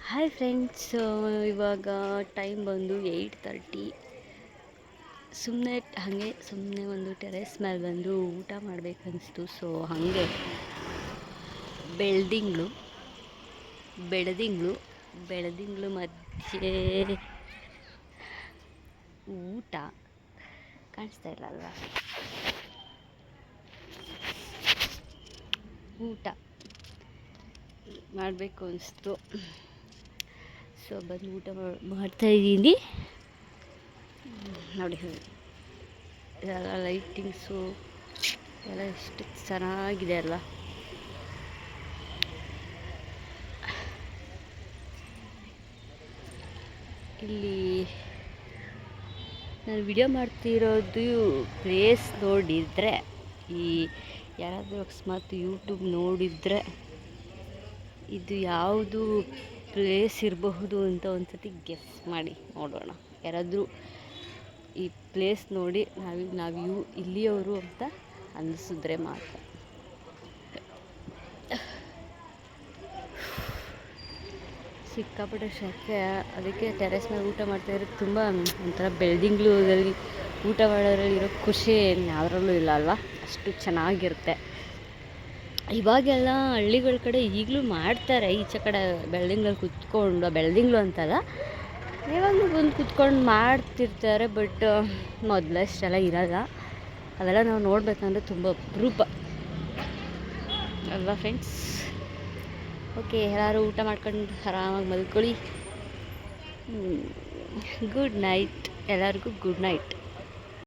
Hi friends, ಇವಾಗ time ಬಂದು 8:30. ಸುಮ್ಮನೆ ಒಂದು ಟೆರೆಸ್ ಮೇಲೆ ಬಂದು ಊಟ ಮಾಡಬೇಕನ್ನಿಸ್ತು. ಸೊ ಹಾಗೆ ಬೆಳ್ದಿಂಗಳು ಬೆಳೆದಿಂಗಳು ಮಧ್ಯೆ ಊಟ ಕಾಣಿಸ್ತಾ ಇಲ್ಲ ಅಲ್ವಾ? ಊಟ ಮಾಡಬೇಕು ಅನಿಸ್ತು. ಸೊ ಬಂದು ಊಟ ಮಾಡ್ತಾಯಿದ್ದೀನಿ. ನೋಡಿ ಎಲ್ಲ ಲೈಟಿಂಗ್ಸು ಎಲ್ಲ ಎಷ್ಟು ಚೆನ್ನಾಗಿದೆ ಅಲ್ಲ. ಇಲ್ಲಿ ನಾನು ವಿಡಿಯೋ ಮಾಡ್ತಿರೋದು ಪ್ಲೇಸ್ ನೋಡಿದರೆ, ಯಾರಾದರೂ ಅಕಸ್ಮಾತ್ ಯೂಟ್ಯೂಬ್ ನೋಡಿದರೆ ಇದು ಯಾವುದು ಪ್ಲೇಸ್ ಇರಬಹುದು ಅಂತ ಒಂದ್ಸತಿ ಗೆಸ್ ಮಾಡಿ ನೋಡೋಣ. ಯಾರಾದರೂ ಈ ಪ್ಲೇಸ್ ನೋಡಿ ನಾವು ಇಲ್ಲಿಯವರು ಅಂತ ಅನ್ನಿಸಿದ್ರೆ ಮಾತ್ರ. ಸಿಕ್ಕಾಪಟ್ಟೆ ಶೆಕೆ, ಅದಕ್ಕೆ ಟೆರೆಸ್ ಮೇಲೆ ಊಟ ಮಾಡ್ತಾಯಿದ್ರೆ ತುಂಬ ಒಂಥರ ಬೆಳ್ದಿಂಗ್ಳೂರಲ್ಲಿ ಊಟ ಮಾಡೋದ್ರಲ್ಲಿರೋ ಖುಷಿ ಯಾವುದ್ರಲ್ಲೂ ಇಲ್ಲ ಅಲ್ವಾ? ಅಷ್ಟು ಚೆನ್ನಾಗಿರುತ್ತೆ. ಇವಾಗೆಲ್ಲ ಹಳ್ಳಿಗಳ ಕಡೆ ಈಗಲೂ ಮಾಡ್ತಾರೆ, ಈಚೆ ಕಡೆ ಬೆಳ್ದಿಂಗ್ಳಲ್ಲಿ ಕುತ್ಕೊಂಡು, ಬೆಳ್ದಿಂಗ್ಳು ಅಂತಲ್ಲ, ಯಾವಾಗಲೂ ಬಂದು ಕುತ್ಕೊಂಡು ಮಾಡ್ತಿರ್ತಾರೆ. ಬಟ್ ಮೊದಲಷ್ಟೆಲ್ಲ ಇರಲ್ಲ. ಅವೆಲ್ಲ ನಾವು ನೋಡಬೇಕಂದ್ರೆ ತುಂಬ ಅಪರೂಪ ಅಲ್ವಾ ಫ್ರೆಂಡ್ಸ್? ಓಕೆ, ಎಲ್ಲರೂ ಊಟ ಮಾಡ್ಕೊಂಡು ಆರಾಮಾಗಿ ಮಲ್ಕೊಳ್ಳಿ. ಗುಡ್ ನೈಟ್ ಎಲ್ಲರಿಗೂ. Good night.